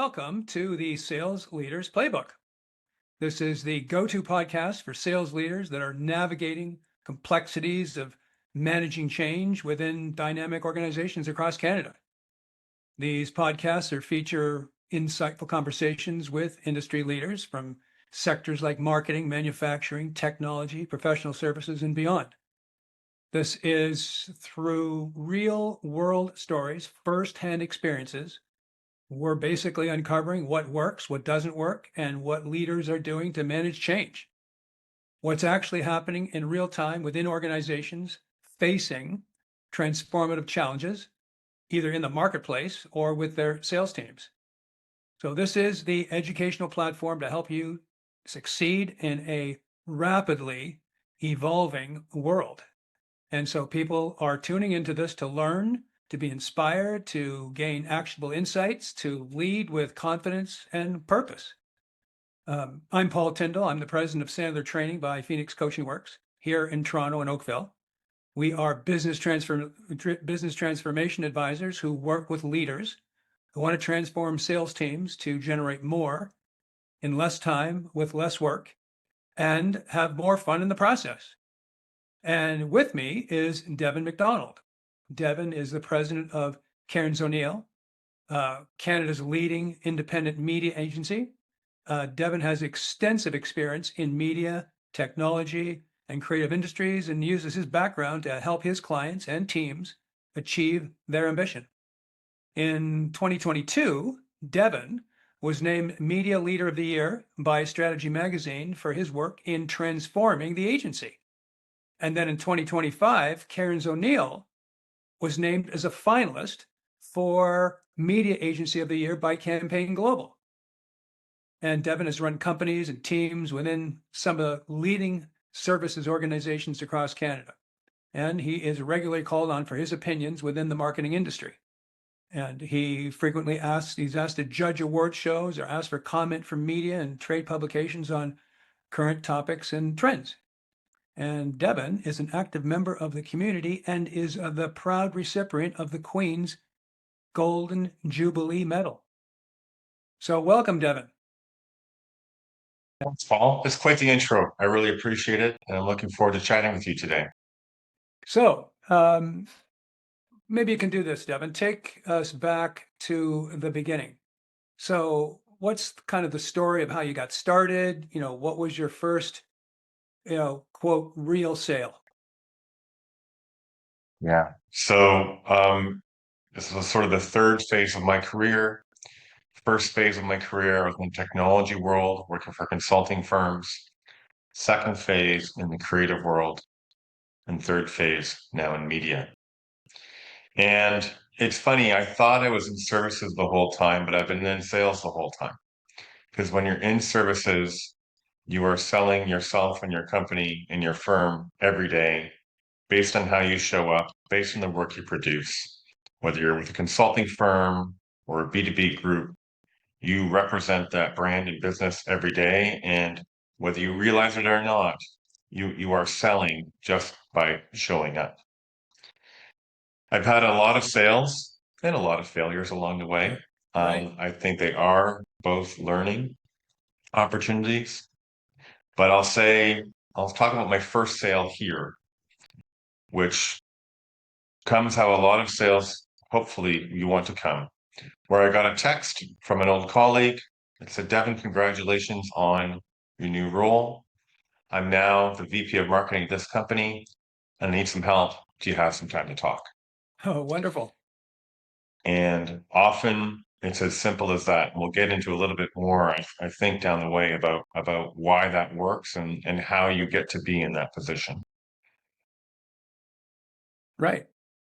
welcome to the Sales Leaders Playbook. This is the go-to podcast for sales leaders that are navigating complexities of managing change within dynamic organizations across Canada. These podcasts feature insightful conversations with industry leaders from sectors like marketing, manufacturing, technology, professional services, and beyond. This is through real world stories, firsthand experiences. We're basically uncovering what works, what doesn't work, and what leaders are doing to manage change. What's actually happening in real time within organizations facing transformative challenges, either in the marketplace or with their sales teams. So this is the educational platform to help you succeed in a rapidly evolving world. And so people are tuning into this to learn, to be inspired, to gain actionable insights, to lead with confidence and purpose. I'm Paul Tindall. I'm the president of Sandler Training by Phoenix Coaching Works here in Toronto and Oakville. We are business transformation advisors who work with leaders who want to transform sales teams to generate more in less time with less work and have more fun in the process. And with me is Devon MacDonald. Devon is the president of Cairns O'Neill, Canada's leading independent media agency. Devon has extensive experience in media, technology, and creative industries and uses his background to help his clients and teams achieve their ambition. In 2022, Devon was named Media Leader of the Year by Strategy Magazine for his work in transforming the agency. And then in 2025, Cairns O'Neill was named as a finalist for Media Agency of the Year by Campaign Global. And Devon has run companies and teams within some of the leading services organizations across Canada. And he is regularly called on for his opinions within the marketing industry. And he's asked to judge award shows or asked for comment from media and trade publications on current topics and trends. And Devon is an active member of the community and is the proud recipient of the Queen's Golden Jubilee Medal. So welcome, Devon. Thanks, Paul. That's quite the intro. I really appreciate it, and I'm looking forward to chatting with you today. So maybe you can do this, Devon. Take us back to the beginning. So what's kind of the story of how you got started? What was your first quote, real sale? Yeah. So this was sort of the third phase of my career. First phase of my career, I was in the technology world, working for consulting firms. Second phase in the creative world, and third phase now in media. And it's funny, I thought I was in services the whole time, but I've been in sales the whole time. Because when you're in services, you are selling yourself and your company and your firm every day based on how you show up, based on the work you produce. Whether you're with a consulting firm or a B2B group, you represent that brand and business every day. And whether you realize it or not, you are selling just by showing up. I've had a lot of sales and a lot of failures along the way. Right. I think they are both learning opportunities. But I'll talk about my first sale here, which comes how a lot of sales, hopefully, you want to come. Where I got a text from an old colleague that said, Devon, congratulations on your new role. I'm now the VP of marketing at this company and I need some help. Do you have some time to talk? Oh, wonderful. And often it's as simple as that. We'll get into a little bit more, I think, down the way about why that works and how you get to be in that position. Right.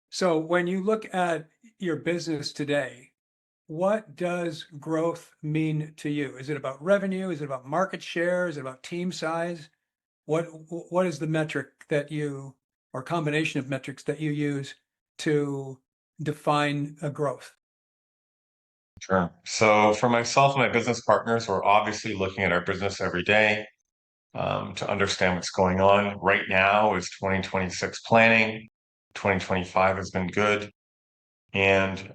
So when you look at your business today, what does growth mean to you? Is it about revenue? Is it about market share? Is it about team size? What is the metric or combination of metrics that you use to define a growth? Sure. So for myself and my business partners, we're obviously looking at our business every day to understand what's going on. Right now is 2026 planning. 2025 has been good. And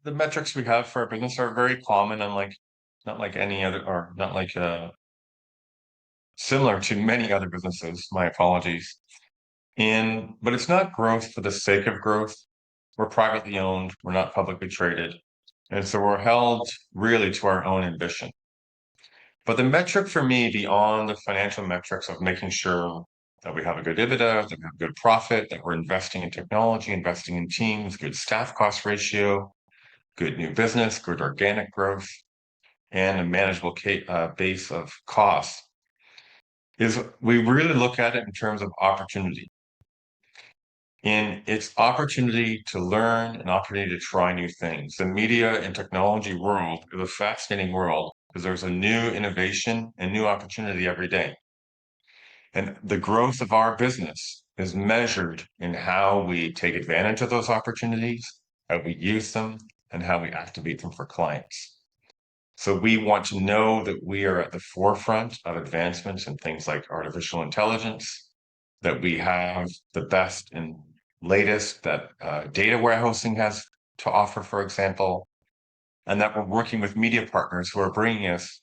the metrics we have for our business are very common, not like any other, or not like similar to many other businesses. My apologies. But it's not growth for the sake of growth. We're privately owned. We're not publicly traded, and so we're held really to our own ambition. But the metric for me, beyond the financial metrics of making sure that we have a good EBITDA, that we have good profit, that we're investing in technology, investing in teams, good staff cost ratio, good new business, good organic growth, and a manageable base of costs, is we really look at it in terms of opportunity. In its opportunity to learn, an opportunity to try new things. The media and technology world is a fascinating world because there's a new innovation and new opportunity every day. And the growth of our business is measured in how we take advantage of those opportunities, how we use them, and how we activate them for clients. So we want to know that we are at the forefront of advancements in things like artificial intelligence, that we have the best and latest that data warehousing has to offer, for example, and that we're working with media partners who are bringing us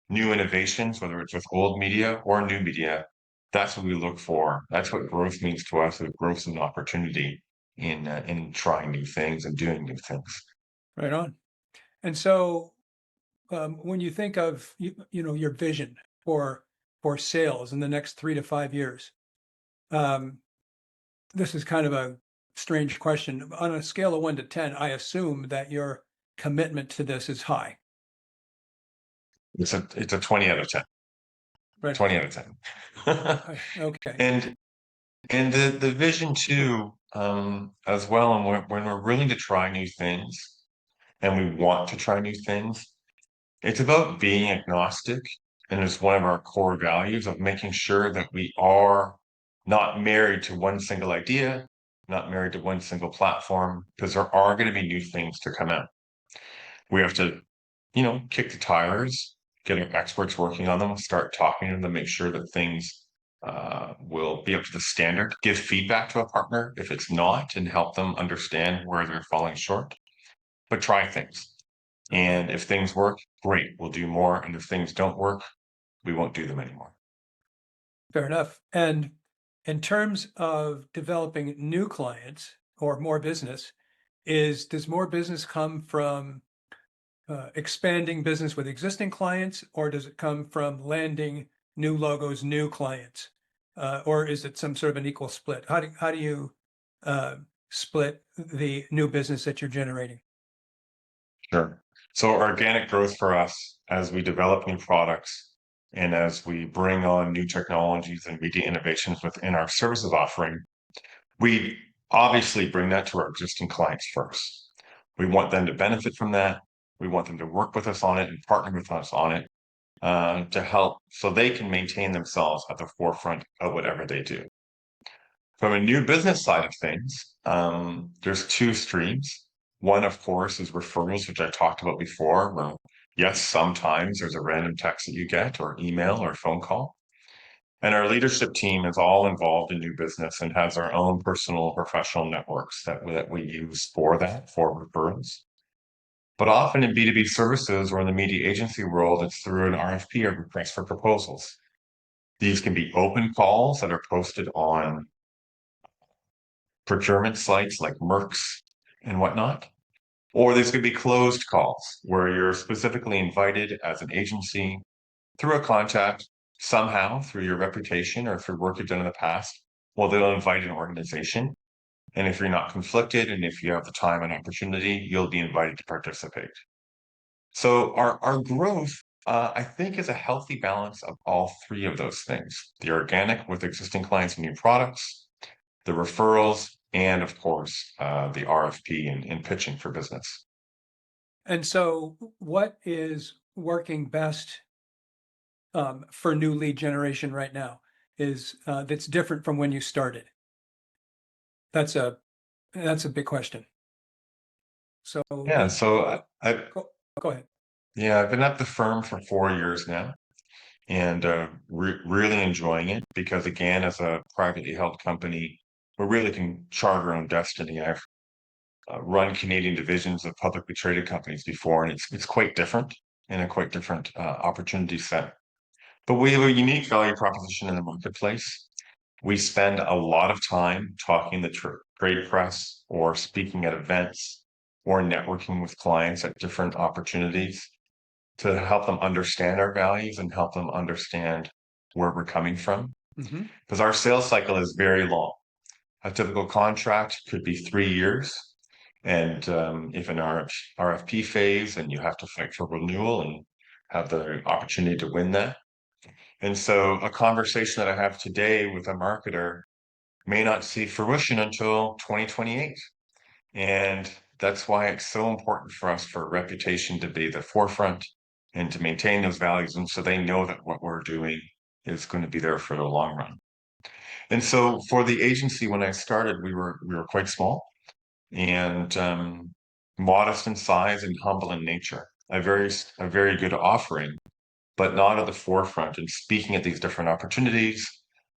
new innovations, whether it's with old media or new media. That's what we look for. That's what growth means to us. Is growth and opportunity in trying new things and doing new things. Right on. And so when you think of your vision for sales in the next 3 to 5 years, this is kind of a strange question. On a scale of 1 to 10, I assume that your commitment to this is high. It's a 20 out of 10. Right. 20 out of 10. Okay. And the vision too, as well, and when we're willing to try new things and we want to try new things, it's about being agnostic. And it's one of our core values of making sure that we are not married to one single idea, not married to one single platform, because there are going to be new things to come out. We have to, kick the tires, get our experts working on them, start talking to them, make sure that things will be up to the standard, give feedback to a partner if it's not, and help them understand where they're falling short. But try things. And if things work, great, we'll do more. And if things don't work, we won't do them anymore. Fair enough. And in terms of developing new clients or more business, does more business come from expanding business with existing clients, or does it come from landing new logos, new clients, or is it some sort of an equal split? How do you split the new business that you're generating? Sure. So organic growth for us, as we develop new products and as we bring on new technologies and media innovations within our services offering, we obviously bring that to our existing clients first. We want them to benefit from that. We want them to work with us on it and partner with us on it to help so they can maintain themselves at the forefront of whatever they do. From a new business side of things, there's two streams. One, of course, is referrals, which I talked about before. Well, yes, sometimes there's a random text that you get or email or phone call. And our leadership team is all involved in new business and has our own personal professional networks that we use for referrals. But often in B2B services or in the media agency world, it's through an RFP or request for proposals. These can be open calls that are posted on procurement sites like Merck's and whatnot. Or these could be closed calls where you're specifically invited as an agency through a contact, somehow through your reputation or through work you've done in the past. Well, they'll invite an organization. And if you're not conflicted and if you have the time and opportunity, you'll be invited to participate. So our growth, I think, is a healthy balance of all three of those things: the organic with existing clients and new products, the referrals, and of course, the RFP and pitching for business. And so what is working best for new lead generation right now that's different from when you started? That's a big question. So Yeah, so go ahead. Yeah, I've been at the firm for 4 years now and really enjoying it because, again, as a privately held company, we really can chart our own destiny. run Canadian divisions of publicly traded companies before, and it's quite different and a quite different opportunity set. But we have a unique value proposition in the marketplace. We spend a lot of time talking the trade press or speaking at events or networking with clients at different opportunities to help them understand our values and help them understand where we're coming from. Because our sales cycle is very long. A typical contract could be 3 years. And if an RFP phase, and you have to fight for renewal and have the opportunity to win that. And so a conversation that I have today with a marketer may not see fruition until 2028. And that's why it's so important for us for reputation to be the forefront and to maintain those values. And so they know that what we're doing is going to be there for the long run. And so for the agency, when I started, we were quite small and modest in size and humble in nature. A very good offering, but not at the forefront and speaking at these different opportunities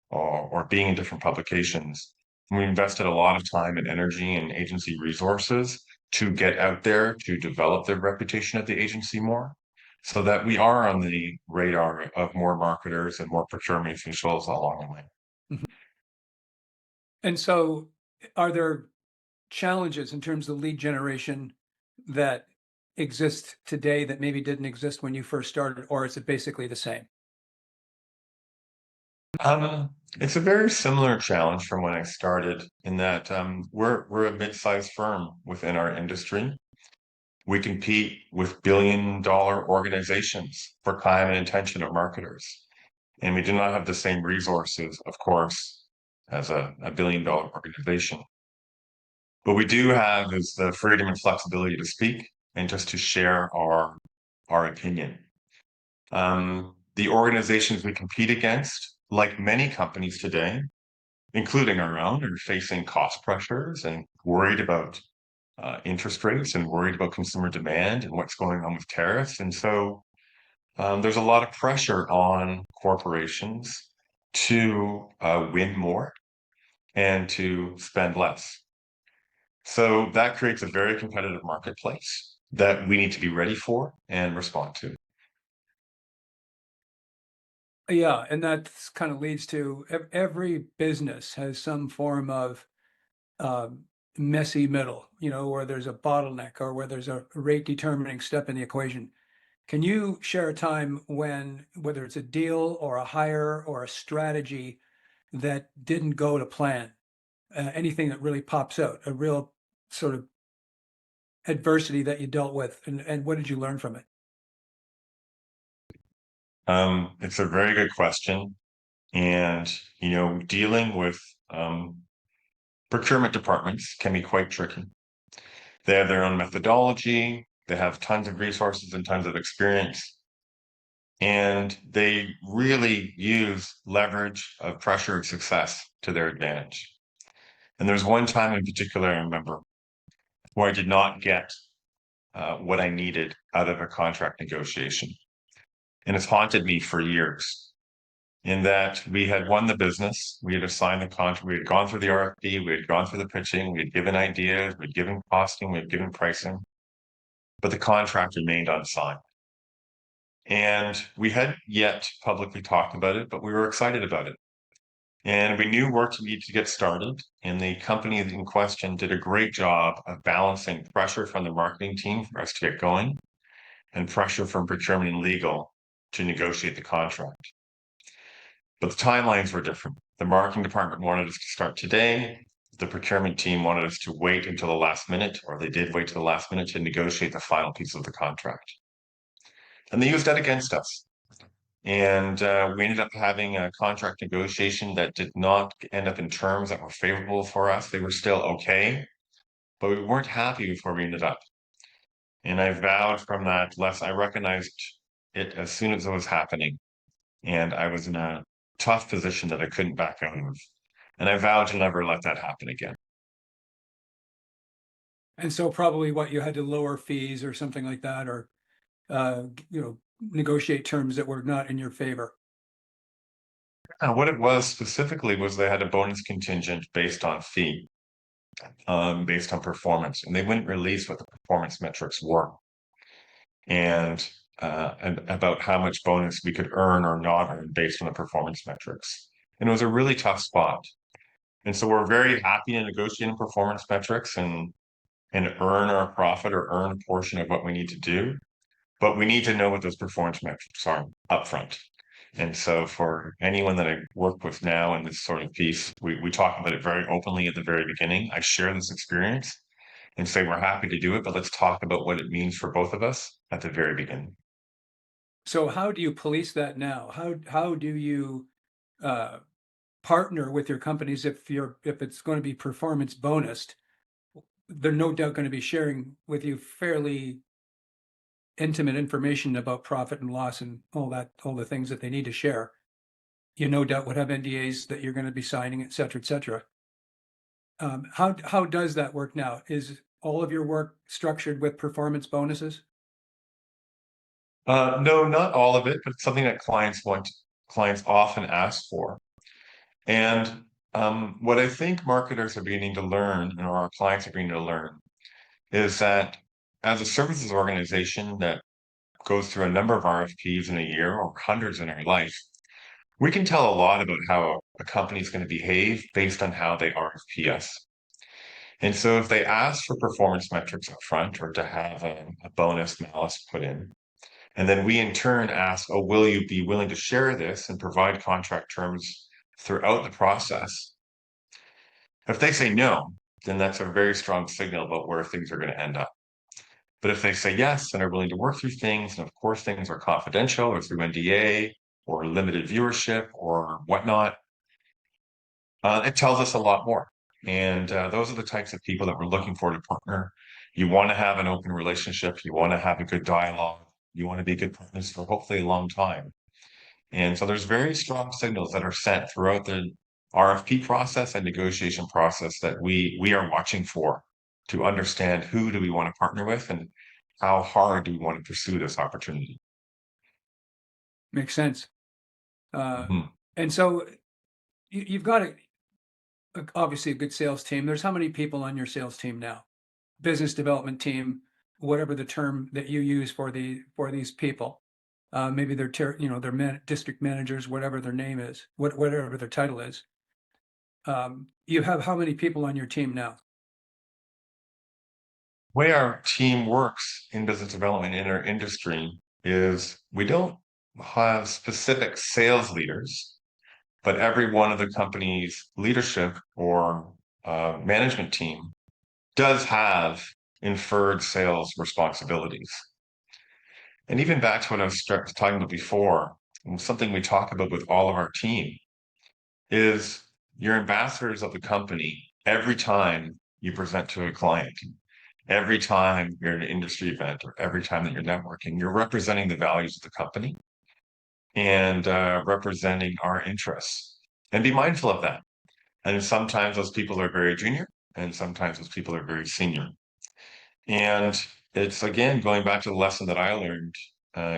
or being in different publications. We invested a lot of time and energy and agency resources to get out there to develop the reputation of the agency more, so that we are on the radar of more marketers and more procurement officials along the way. And so are there challenges in terms of lead generation that exist today that maybe didn't exist when you first started, or is it basically the same? It's a very similar challenge from when I started in that we're a mid-sized firm within our industry. We compete with billion-dollar organizations for time and attention of marketers. And we do not have the same resources, of course, as a billion-dollar organization. What we do have is the freedom and flexibility to speak and just to share our opinion. The organizations we compete against, like many companies today, including our own, are facing cost pressures and worried about interest rates and worried about consumer demand and what's going on with tariffs. And so there's a lot of pressure on corporations to win more and to spend less. So that creates a very competitive marketplace that we need to be ready for and respond to. Yeah, and that kind of leads to every business has some form of messy middle, where there's a bottleneck or where there's a rate determining step in the equation. Can you share a time when, whether it's a deal or a hire or a strategy that didn't go to plan? Anything that really pops out, a real sort of adversity that you dealt with, and what did you learn from it? It's a very good question. And, dealing with procurement departments can be quite tricky. They have their own methodology, they have tons of resources and tons of experience, and they really use leverage of pressure and success to their advantage. And there's one time in particular I remember where I did not get what I needed out of a contract negotiation. And it's haunted me for years. In that we had won the business, we had assigned the contract, we had gone through the RFP, we had gone through the pitching, we had given ideas, we had given costing, we had given pricing, but the contract remained unsigned. And we hadn't yet publicly talked about it, but we were excited about it. And we knew work needed to get started, and the company in question did a great job of balancing pressure from the marketing team for us to get going and pressure from procurement and legal to negotiate the contract. But the timelines were different. The marketing department wanted us to start today. The procurement team wanted us to wait until the last minute, or they did wait to the last minute to negotiate the final piece of the contract. And they used that against us. And we ended up having a contract negotiation that did not end up in terms that were favorable for us. They were still okay, but we weren't happy with where we ended up. And I vowed from that lesson, I recognized it as soon as it was happening. And I was in a tough position that I couldn't back out of. And I vowed to never let that happen again. And so probably what you had to lower fees or something like that, or negotiate terms that were not in your favor. What it was specifically was they had a bonus contingent based on fee. based on performance, and they wouldn't release what the performance metrics were and about how much bonus we could earn or not earn based on the performance metrics. And it was a really tough spot. And so we're very happy to negotiate performance metrics and earn our profit or earn a portion of what we need to do. But we need to know what those performance metrics are upfront. And so for anyone that I work with now in this sort of piece, we talk about it very openly at the very beginning. I share this experience and say we're happy to do it, but let's talk about what it means for both of us at the very beginning. So how do you police that now? How do you partner with your companies if it's going to be performance bonused? They're no doubt going to be sharing with you fairly intimate information about profit and loss and all the things that they need to share. You no doubt would have NDAs that you're going to be signing, et cetera, et cetera. How does that work now? Is all of your work structured with performance bonuses? No, not all of it, but it's something that clients often ask for. And what I think marketers are beginning to learn, and our clients are beginning to learn, is that as a services organization that goes through a number of RFPs in a year or hundreds in our life, we can tell a lot about how a company is going to behave based on how they RFP us. And so if they ask for performance metrics up front or to have a bonus malus put in, and then we in turn ask, oh, will you be willing to share this and provide contract terms throughout the process? If they say no, then that's a very strong signal about where things are going to end up. But if they say yes and are willing to work through things, and of course things are confidential or through NDA or limited viewership or whatnot, it tells us a lot more. And those are the types of people that we're looking for to partner. You want to have an open relationship. You want to have a good dialogue. You want to be good partners for hopefully a long time. And so there's very strong signals that are sent throughout the RFP process and negotiation process that we are watching for to understand who do we want to partner with and how hard do we want to pursue this opportunity. Makes sense. Mhm. And so you've got obviously a good sales team. There's how many people on your sales team now? Business development team, whatever the term that you use for these people. Maybe they're they're district managers, whatever their name is, whatever their title is. You have how many people on your team now? The way our team works in business development in our industry is we don't have specific sales leaders, but every one of the company's leadership or management team does have inferred sales responsibilities. And even back to what I was talking about before, something we talk about with all of our team is you're ambassadors of the company every time you present to a client. Every time you're at an industry event or every time that you're networking, you're representing the values of the company and representing our interests. And be mindful of that. And sometimes those people are very junior, and sometimes those people are very senior. And it's again going back to the lesson that I learned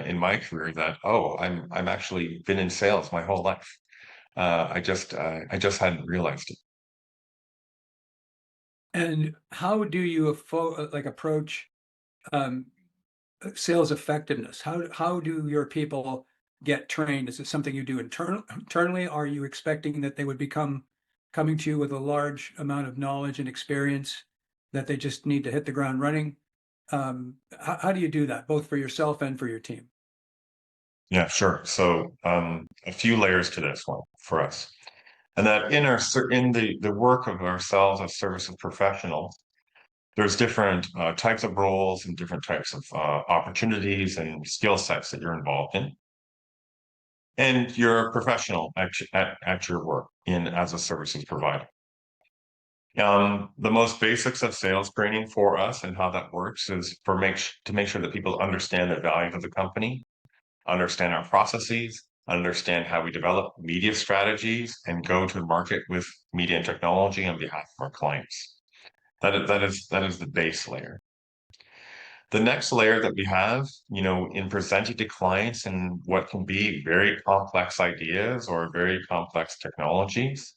in my career that I'm actually been in sales my whole life. I just hadn't realized it. And how do you approach um, sales effectiveness? How do your people get trained? Is it something you do internally? Are you expecting that they would coming to you with a large amount of knowledge and experience that they just need to hit the ground running? How do you do that, both for yourself and for your team? Yeah, sure. So a few layers to this one for us. And that in the work of ourselves as services professionals, there's different types of roles and different types of opportunities and skill sets that you're involved in. And you're a professional at your work in as a services provider. The most basics of sales training for us and how that works is to make sure that people understand the value of the company, understand our processes, understand how we develop media strategies, and go to market with media and technology on behalf of our clients. That is the base layer. The next layer that we have, in presenting to clients and what can be very complex ideas or very complex technologies,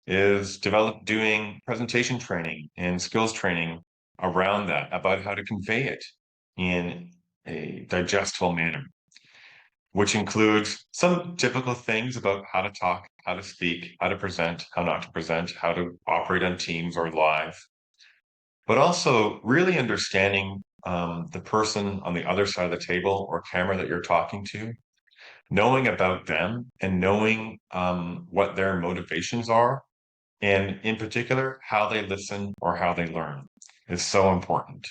is doing presentation training and skills training around that, about how to convey it in a digestible manner, which includes some typical things about how to talk, how to speak, how to present, how not to present, how to operate on Teams or live, but also really understanding the person on the other side of the table or camera that you're talking to, knowing about them and knowing what their motivations are, and in particular, how they listen or how they learn is so important.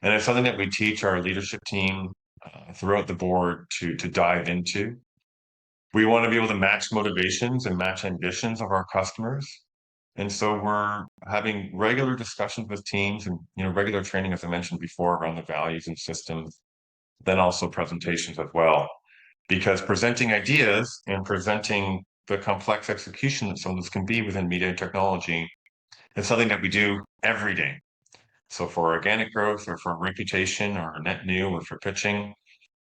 And it's something that we teach our leadership team throughout the board to dive into. We want to be able to match motivations and match ambitions of our customers. And so we're having regular discussions with teams and regular training, as I mentioned before, around the values and systems, then also presentations as well. Because presenting ideas and presenting the complex execution that some of this can be within media and technology is something that we do every day. So for organic growth or for reputation or net new or for pitching,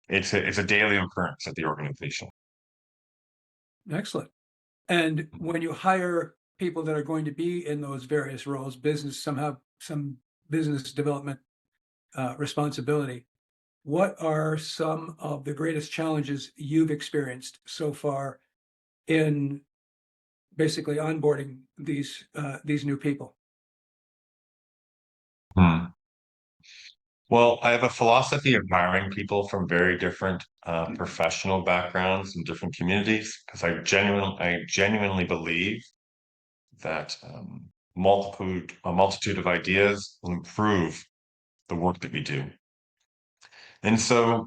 it's a daily occurrence at the organization. Excellent. And when you hire people that are going to be in those various roles, some business development responsibility, what are some of the greatest challenges you've experienced so far in basically onboarding these new people? Well, I have a philosophy of hiring people from very different professional backgrounds and different communities, because I genuinely believe that a multitude of ideas will improve the work that we do. And so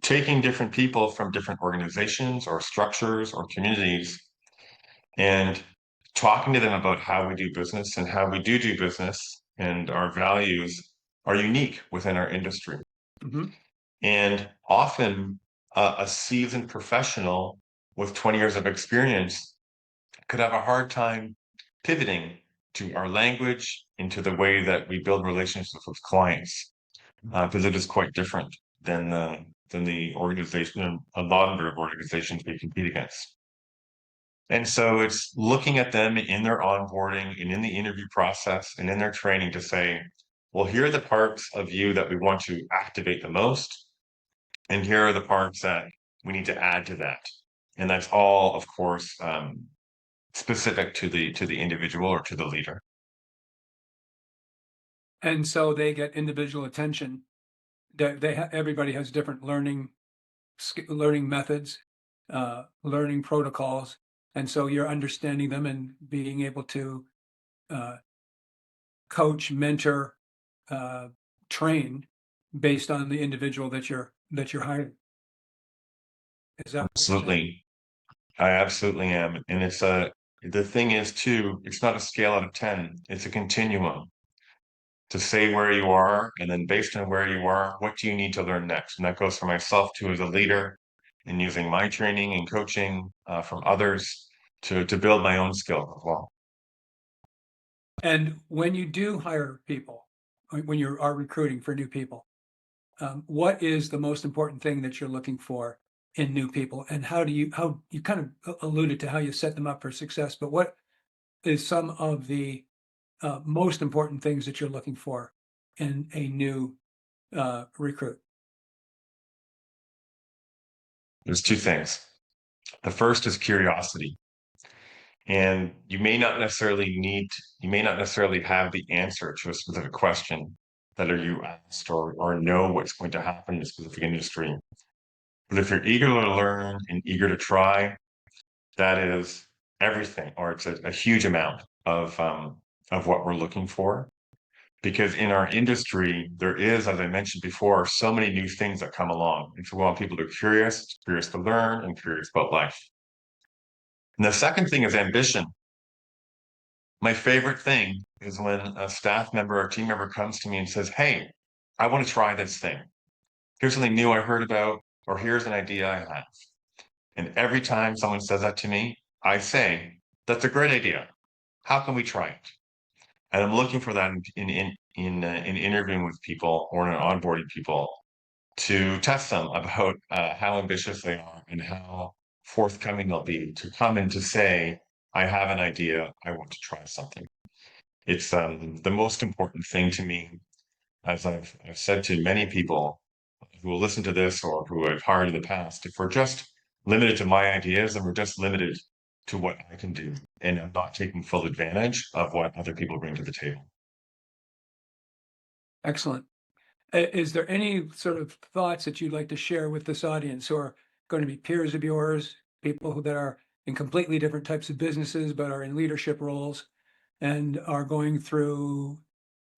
taking different people from different organizations or structures or communities and talking to them about how we do business and how we do business and our values are unique within our industry. Mm-hmm. And often a seasoned professional with 20 years of experience could have a hard time pivoting to our language, into the way that we build relationships with clients, because it is quite different than the organization, a lot of organizations we compete against. And so it's looking at them in their onboarding and in the interview process and in their training to say, well, here are the parts of you that we want to activate the most, and here are the parts that we need to add to that. And that's all, of course, specific to the individual or to the leader. And so they get individual attention. Everybody has different learning methods, learning protocols, and so you're understanding them and being able to coach, mentor, train based on the individual that you're hiring. Is that Absolutely. I absolutely am. And it's the thing is too, it's not a scale out of 10, it's a continuum. To say where you are, and then based on where you are, what do you need to learn next? And that goes for myself too as a leader, and using my training and coaching from others to build my own skills as well. And when you do hire people, when you are recruiting for new people, what is the most important thing that you're looking for in new people? And how you kind of alluded to how you set them up for success, but what is some of the most important things that you're looking for in a new recruit? There's two things. The first is curiosity. And you may not necessarily have the answer to a specific question that are you asked or know what's going to happen in a specific industry. But if you're eager to learn and eager to try, that is everything, or it's a huge amount of what we're looking for. Because in our industry, there is, as I mentioned before, so many new things that come along. And so we want people to be curious to learn, and curious about life. And the second thing is ambition. My favorite thing is when a staff member or team member comes to me and says, hey, I want to try this thing. Here's something new I heard about, or here's an idea I have. And every time someone says that to me, I say, that's a great idea. How can we try it? And I'm looking for that in interviewing with people or in onboarding people, to test them about how ambitious they are and how forthcoming they'll be to come and to say, I have an idea. I want to try something. It's the most important thing to me, as I've said to many people who will listen to this or who I've hired in the past. If we're just limited to my ideas, then we're just limited to what I can do, and I'm not taking full advantage of what other people bring to the table. Excellent. Is there any sort of thoughts that you'd like to share with this audience who are going to be peers of yours, people that are in completely different types of businesses but are in leadership roles and are going through,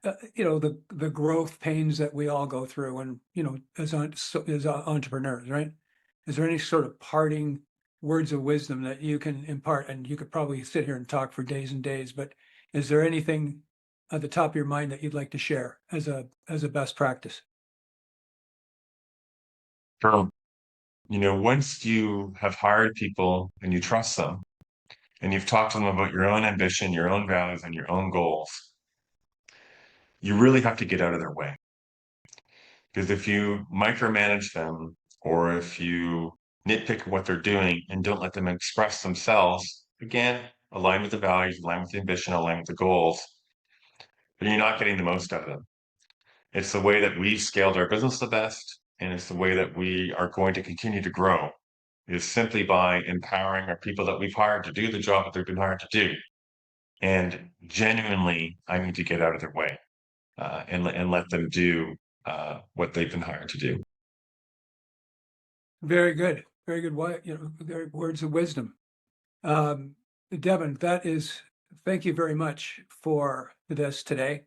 the growth pains that we all go through, and as entrepreneurs, right? Is there any sort of parting words of wisdom that you can impart? And you could probably sit here and talk for days and days, but is there anything at the top of your mind that you'd like to share as a best practice? Sure. Once you have hired people and you trust them, and you've talked to them about your own ambition, your own values, and your own goals, you really have to get out of their way. Because if you micromanage them, or if you nitpick what they're doing and don't let them express themselves, again, align with the values, align with the ambition, align with the goals, but you're not getting the most out of them. It's the way that we scaled our business the best, and it's the way that we are going to continue to grow, is simply by empowering our people that we've hired to do the job that they've been hired to do. And genuinely, I need to get out of their way and let them do what they've been hired to do. Very good. Very good. Very words of wisdom. Devon, thank you very much for this today.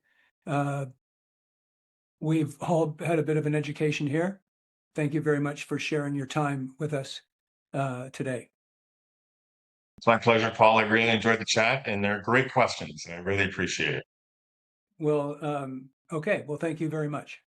We've all had a bit of an education here. Thank you very much for sharing your time with us today. It's my pleasure, Paul. I really enjoyed the chat, and they're great questions. I really appreciate it. Well, okay. Well, thank you very much.